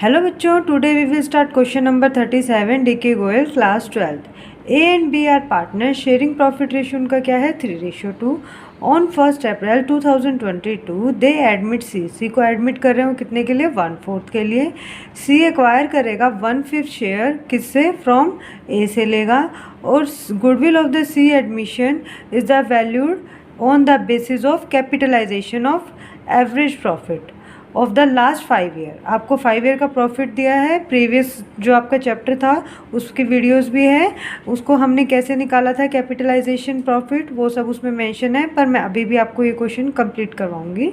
Hello बच्चों, today we will start question number 37 DK Goyal class 12th। A and B are partner, sharing profit ratio उनका क्या है 3:2। On 1 April 2022 they admit सी को admit कर रहे हो कितने के लिए 1/4 के लिए। सी एक्वायर करेगा 1/5 शेयर किससे फ्रॉम ए से लेगा और goodwill of the C admission is the valued on the basis of capitalisation of average profit of the last 5 year. आपको 5 ईयर का प्रॉफिट दिया है, प्रीवियस जो आपका चैप्टर था उसकी वीडियोस भी है, उसको हमने कैसे निकाला था कैपिटलाइजेशन प्रॉफिट वो सब उसमें मेंशन है, पर मैं अभी भी आपको ये क्वेश्चन कंप्लीट करवाऊंगी।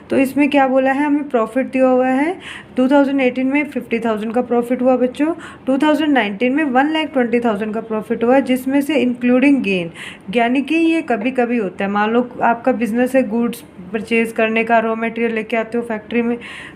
तो इसमें क्या बोला है, हमें प्रॉफिट दिया हुआ है 2018 में 50,000 का प्रॉफिट हुआ बच्चों, 2019 में 1,20,000 का प्रॉफिट हुआ, जिसमें से इंक्लूडिंग गेन, यानी कि ये कभी कभी होता है। मान लो आपका बिजनेस है गुड्स परचेज करने का, रॉ मटेरियल लेके आते हो फैक्ट्री में,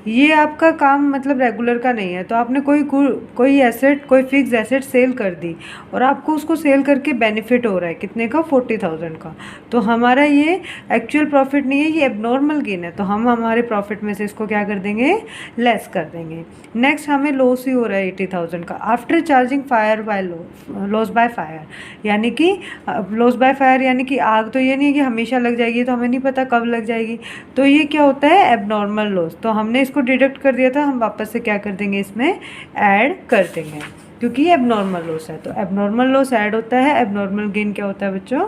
ये आपका काम मतलब रेगुलर का नहीं है, तो आपने कोई एसेट, कोई फिक्स एसेट सेल कर दी और आपको उसको सेल करके बेनिफिट हो रहा है कितने का 40,000 का, तो हमारा ये एक्चुअल प्रॉफिट नहीं है, ये एबनॉर्मल गेन है, तो हम हमारे प्रॉफिट में से इसको क्या कर देंगे, लेस कर देंगे। नेक्स्ट हमें लॉस ही हो रहा है 80,000 का after charging fire by loss by fire, यानी कि लॉस बाय फायर यानी कि आग तो ये नहीं है कि हमेशा लग जाएगी, तो हमें नहीं पता कब लग जाएगी, तो ये क्या होता है एबनॉर्मल लॉस। तो हमने इसको डिडक्ट कर दिया था, हम वापस से क्या कर देंगे इसमें ऐड कर देंगे, क्योंकि ये एबनॉर्मल लॉस है। तो एबनॉर्मल लॉस ऐड होता है, एबनॉर्मल गेन क्या होता है बच्चों,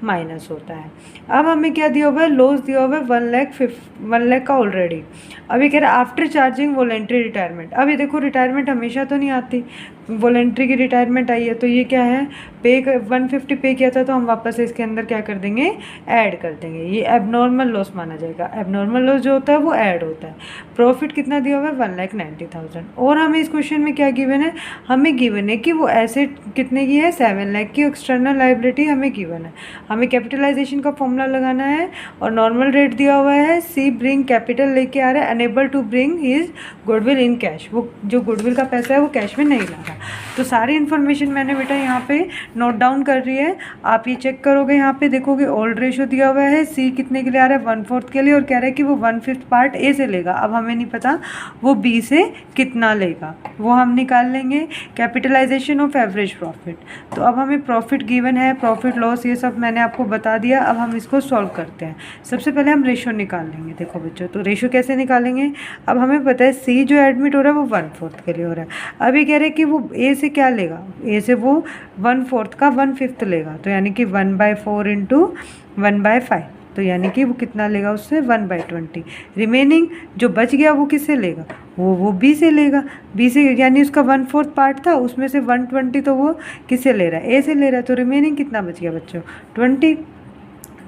माइनस होता है। अब हमें क्या दिया हुआ है, लॉस दिया हुआ है 1 लाख का ऑलरेडी। अभी कह रहा है आफ्टर चार्जिंग वॉलेंट्री रिटायरमेंट। अभी देखो रिटायरमेंट हमेशा तो नहीं आती, वॉलेंट्री की रिटायरमेंट आई है, तो ये क्या है पे 150 पे किया था, तो हम वापस से इसके अंदर क्या कर देंगे, ऐड कर देंगे। ये एबनॉर्मल लॉस माना जाएगा, एबनॉर्मल लॉस जो होता है वो ऐड होता है। प्रॉफिट कितना दिया हुआ है 1,90,000। और हमें इस क्वेश्चन में क्या गिवन है, हमें गिवन है कि वो एसेट कितने की है 7 लाख की, एक्सटर्नल लाइबिलिटी हमें गिवन है, हमें कैपिटलाइजेशन का फॉर्मूला लगाना है और नॉर्मल रेट दिया हुआ है। सी ब्रिंग कैपिटल लेके आ रहा है, unable to bring his goodwill in cash, वो जो गुडविल का पैसा है वो कैश में नहीं ला रहा। तो सारी इन्फॉर्मेशन मैंने बेटा यहाँ पे नोट डाउन कर रही है, आप ये चेक करोगे, यहाँ पे देखोगे ओल्ड रेशो दिया हुआ है, सी कितने के लिए आ रहा है 1/4 के लिए, और कह रहा है कि वो 1/5 पार्ट ए से लेगा। अब हमें नहीं पता वो बी से कितना लेगा, वो हम निकाल लेंगे। कैपिटलाइजेशन ऑफ एवरेज प्रॉफिट, तो अब हमें प्रॉफिट गिवन है, प्रॉफिट लॉस ये सब मैंने आपको बता दिया। अब हम इसको सॉल्व करते हैं। सबसे पहले हम रेशो निकाल लेंगे। देखो बच्चों, तो रेशो कैसे निकालेंगे, अब हमें पता है सी जो एडमिट हो रहा है वो 1/4 के लिए हो रहा है। अभी कह रहे हैं कि वो ए से क्या लेगा, ए से वो 1/4 का 1/5 लेगा, तो यानी कि 1/4 इंटू 1/5, तो यानी कि वो कितना लेगा उससे 1/20। रिमेनिंग जो बच गया वो किससे लेगा, वो बी से लेगा, बी से, यानी उसका 1/4 पार्ट था, उसमें से 120 तो वो किससे ले रहा है, ए से ले रहा है। तो रिमेनिंग कितना बच गया बच्चों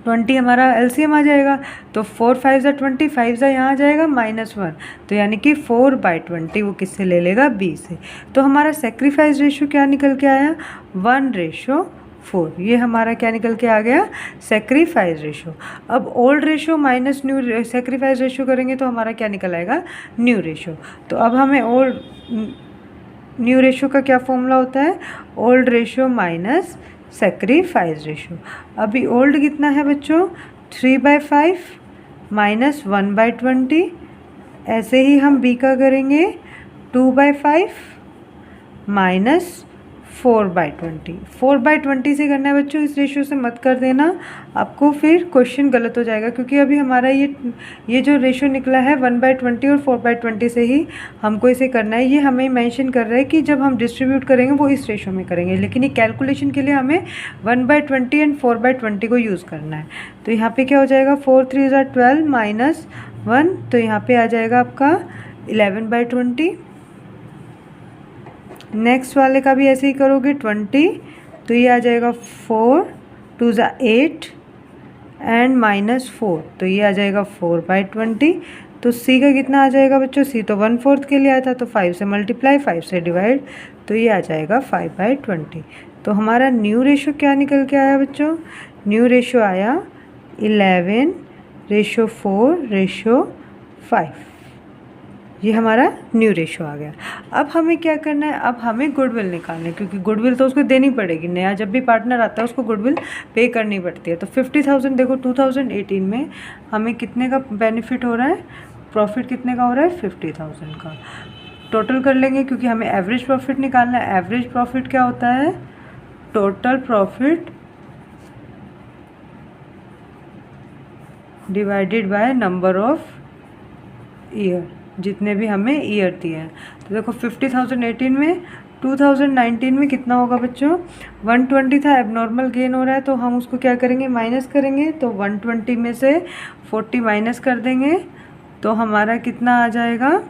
20 हमारा एलसीएम आ जाएगा, तो 4 5 20, 5 यहाँ आ जाएगा -1, तो यानी कि 4/20 वो किससे ले लेगा, बी से। तो हमारा सेक्रीफाइस रेशो क्या निकल के आया 1:4, ये हमारा क्या निकल के आ गया सेक्रीफाइस रेशो। अब old ratio minus new sacrifice ratio करेंगे तो हमारा क्या निकल आएगा न्यू रेशो। तो अब हमें ओल्ड न्यू रेशो का क्या फॉर्मूला होता है, old ratio minus sacrifice ratio. अभी ओल्ड कितना है बच्चों 3/5 माइनस 1/20, ऐसे ही हम बी का करेंगे 2/5 माइनस 4/20। 4/20 से करना है बच्चों, इस रेशियो से मत कर देना, आपको फिर क्वेश्चन गलत हो जाएगा, क्योंकि अभी हमारा ये जो रेशियो निकला है 1/20 और 4/20 से ही हमको इसे करना है। ये हमें मेंशन कर रहा है कि जब हम डिस्ट्रीब्यूट करेंगे वो इस रेशियो में करेंगे, लेकिन ये कैलकुलेशन के लिए हमें 1/20 एंड 4/20 को यूज़ करना है। तो यहाँ पे क्या हो जाएगा 4 3 12 माइनस 1, तो यहाँ पे आ जाएगा आपका 11/20। नेक्स्ट वाले का भी ऐसे ही करोगे 20, तो ये आ जाएगा 4 2 8 एंड -4, तो ये आ जाएगा 4/20। तो सी का कितना आ जाएगा बच्चों, सी तो 1/4 के लिए आया था, तो 5 से मल्टीप्लाई 5 से डिवाइड, तो ये आ जाएगा 5/20। तो हमारा न्यू रेशो क्या निकल के आया बच्चों, न्यू रेशो आया 11:4:5, ये हमारा न्यू रेशो आ गया। अब हमें क्या करना है, अब हमें गुडविल निकालना है, क्योंकि गुडविल तो उसको देनी पड़ेगी, नया जब भी पार्टनर आता है उसको गुडविल पे करनी पड़ती है। तो 50,000 देखो 2018 में हमें कितने का बेनिफिट हो रहा है, प्रॉफिट कितने का हो रहा है 50,000 का। टोटल कर लेंगे क्योंकि हमें एवरेज प्रॉफिट निकालना है। एवरेज प्रॉफिट क्या होता है? Total profit divided by number of year, जितने भी हमें ईयर दिए हैं। तो देखो 50,018 में 2019 में कितना होगा बच्चों? 120 था। एबनॉर्मल गेन हो रहा है तो हम उसको क्या करेंगे? माइनस करेंगे। तो 120 में से 40 माइनस कर देंगे तो हमारा कितना आ जाएगा?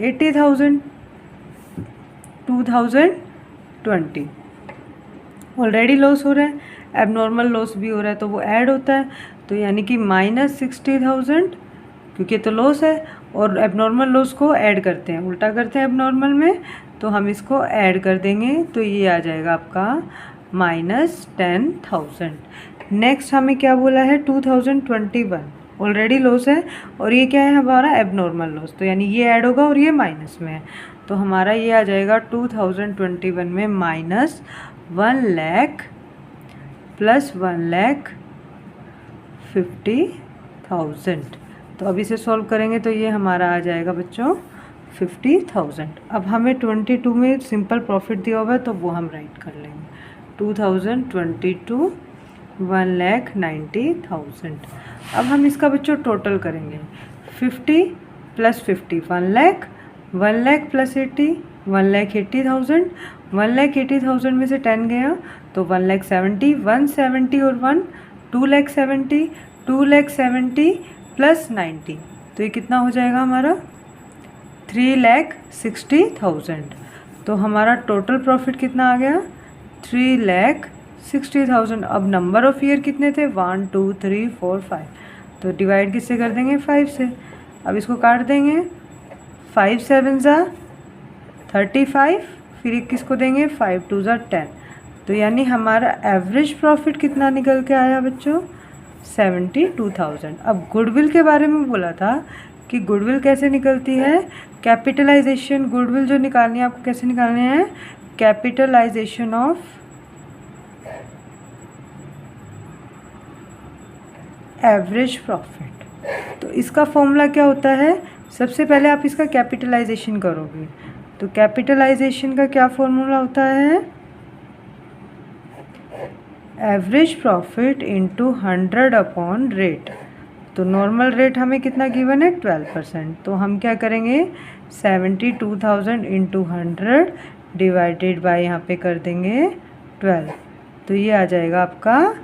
80,000। 2020 ऑलरेडी लॉस हो रहा है, एबनॉर्मल लॉस भी हो रहा है तो वो ऐड होता है। तो यानी कि -60,000, क्योंकि तो लॉस है और एबनॉर्मल लॉस को ऐड करते हैं, उल्टा करते हैं एबनॉर्मल में, तो हम इसको ऐड कर देंगे तो ये आ जाएगा आपका -10,000। नेक्स्ट हमें क्या बोला है? 2021 ऑलरेडी लॉस है और ये क्या है हमारा? Abnormal loss. तो यानी ये ऐड होगा और ये माइनस में है, तो हमारा ये आ जाएगा 2021 में -1 लाख प्लस 1,50,000। तो अब इसे सॉल्व करेंगे तो ये हमारा आ जाएगा बच्चों 50,000। अब हमें 22 में सिंपल प्रॉफिट दिया हुआ है तो वो हम राइट कर लेंगे। 2022 1,90,000। अब हम इसका बच्चों टोटल करेंगे। 50 प्लस 50 1 लाख, 1 लाख प्लस 80 1,80,000। 1,80,000 में से 10 गया तो 1,70,000, 170 और 1 2,70,000, 2,70,000 प्लस 90 तो ये कितना हो जाएगा हमारा? 3,60,000। तो हमारा टोटल प्रॉफिट कितना आ गया? 3,60,000। अब नंबर ऑफ ईयर कितने थे? 1 2 3 4 5। तो डिवाइड किससे कर देंगे? 5 से। अब इसको काट देंगे। 5 7 ज़ा 35, फिर 21 को देंगे 5 2 ज़ा 10। तो यानी हमारा एवरेज प्रॉफिट कितना निकल के आया बच्चों? 72,000। अब गुडविल के बारे में बोला था कि गुडविल कैसे निकलती है? कैपिटलाइजेशन गुडविल जो निकालनी है आपको कैसे निकालनी है? Capitalisation of average profit. तो इसका फॉर्मूला क्या होता है? सबसे पहले आप इसका कैपिटलाइजेशन करोगे तो कैपिटलाइजेशन का क्या फॉर्मूला होता है? Average profit into 100 upon rate. तो नॉर्मल रेट हमें कितना गिवन है? 12%। तो हम क्या करेंगे? 72,000 इंटू 100 डिवाइडेड बाय यहाँ पे कर देंगे 12। तो ये आ जाएगा आपका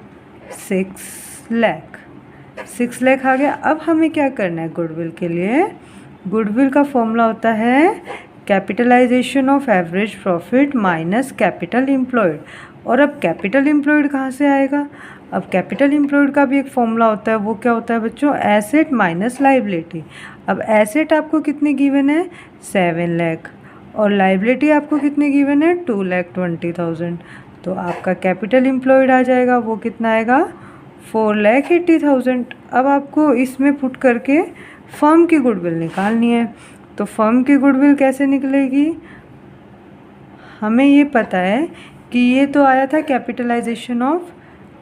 6 लाख। 6 लाख आ गया। अब हमें क्या करना है गुडविल के लिए? गुडविल का फॉर्मूला होता है capitalisation of average profit minus capital employed. और अब कैपिटल एम्प्लॉयड कहाँ से आएगा? अब कैपिटल एम्प्लॉयड का भी एक फॉर्मूला होता है, वो क्या होता है बच्चों? Asset minus liability. अब एसेट आपको कितनी गिवन है? 7 लाख और लाइबिलिटी आपको कितनी गिवन है? 2,20,000। तो आपका कैपिटल एम्प्लॉयड आ जाएगा, वो कितना आएगा? 4,80,000। अब आपको इसमें पुट करके फर्म की गुडविल निकालनी है। तो फर्म की गुडविल कैसे निकलेगी? हमें ये पता है कि ये तो आया था कैपिटलाइजेशन ऑफ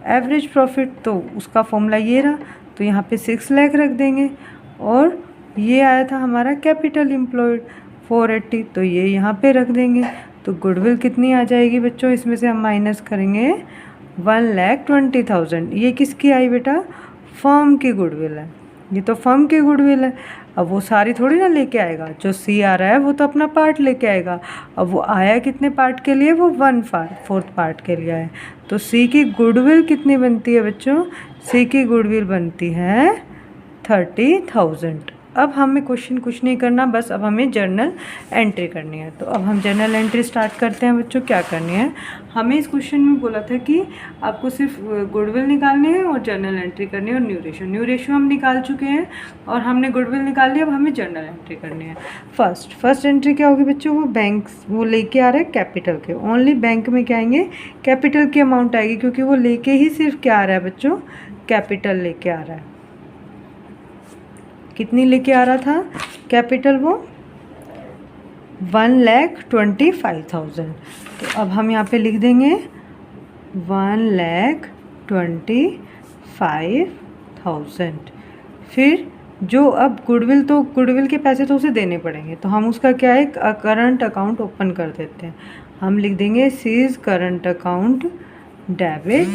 एवरेज प्रॉफिट, तो उसका फॉर्मूला ये रहा। तो यहाँ पे 6 लाख रख देंगे और ये आया था हमारा कैपिटल एम्प्लॉयड 480, तो ये यहाँ पे रख देंगे। तो गुडविल कितनी आ जाएगी बच्चों? इसमें से हम माइनस करेंगे 1,20,000। ये किसकी आई बेटा? फर्म की गुडविल है। ये तो फर्म की गुडविल है। अब वो सारी थोड़ी ना लेके आएगा, जो सी आ रहा है वो तो अपना पार्ट लेके आएगा। अब वो आया कितने पार्ट के लिए? वो 1/4 पार्ट के लिए आया। तो सी की गुडविल कितनी बनती है बच्चों? सी की गुडविल बनती है 30,000। अब हमें क्वेश्चन कुछ नहीं करना, बस अब हमें जर्नल एंट्री करनी है। तो अब हम जर्नल एंट्री स्टार्ट करते हैं बच्चों। क्या करनी है? हमें इस क्वेश्चन में बोला था कि आपको सिर्फ गुडविल निकालनी है और जर्नल एंट्री करनी है और न्यू रेशियो हम निकाल चुके हैं और हमने गुडविल निकाल लिया। अब हमें जर्नल एंट्री करनी है। फर्स्ट एंट्री क्या होगी बच्चों? वो बैंक वो लेके आ रहा है कैपिटल के। ओनली बैंक में क्या आएंगे? कैपिटल की अमाउंट आएगी, क्योंकि वो लेके ही सिर्फ क्या आ रहा है बच्चों? कैपिटल लेके आ रहा है। कितनी लेके आ रहा था कैपिटल? वो 1,25,000। तो अब हम यहाँ पे लिख देंगे 1,25,000। फिर जो अब गुडविल के पैसे तो उसे देने पड़ेंगे, तो हम उसका क्या है करंट अकाउंट ओपन कर देते हैं। हम लिख देंगे C's current account debit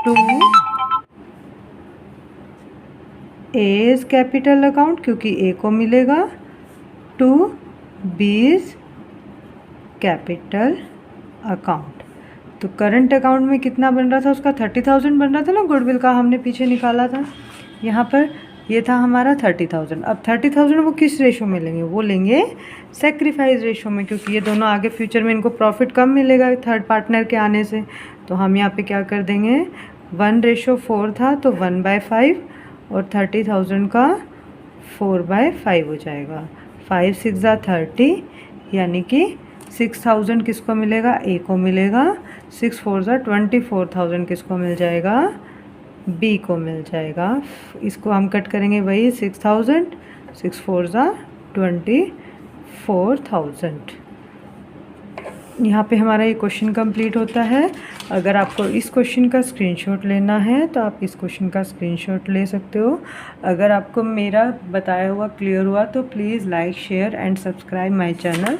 to A's capital account, क्योंकि ए को मिलेगा, टू बीज कैपिटल अकाउंट। तो करंट अकाउंट में कितना बन रहा था उसका 30,000 बन रहा था ना, गुडविल का हमने पीछे निकाला था। यहाँ पर ये था हमारा 30,000। अब 30,000 वो किस रेशो में लेंगे, वो लेंगे सेक्रीफाइस रेशो में, क्योंकि ये दोनों आगे फ्यूचर में इनको प्रॉफिट कम मिलेगा थर्ड पार्टनर के आने से। तो हम यहाँ पे क्या कर देंगे 1:4 था तो 1/5 और 30,000 का 4/5 हो जाएगा। 5 6 ज़ा 30, यानी कि 6,000 किसको मिलेगा, ए को मिलेगा। 6 4 ज़ा 24,000 किसको मिल जाएगा, बी को मिल जाएगा। इसको हम कट करेंगे वही 6,000, 6 4 ज़ा 24,000। यहाँ पे हमारा ये क्वेश्चन कंप्लीट होता है। अगर आपको इस क्वेश्चन का स्क्रीनशॉट लेना है तो आप इस क्वेश्चन का स्क्रीनशॉट ले सकते हो। अगर आपको मेरा बताया हुआ क्लियर हुआ तो please like share and subscribe my channel.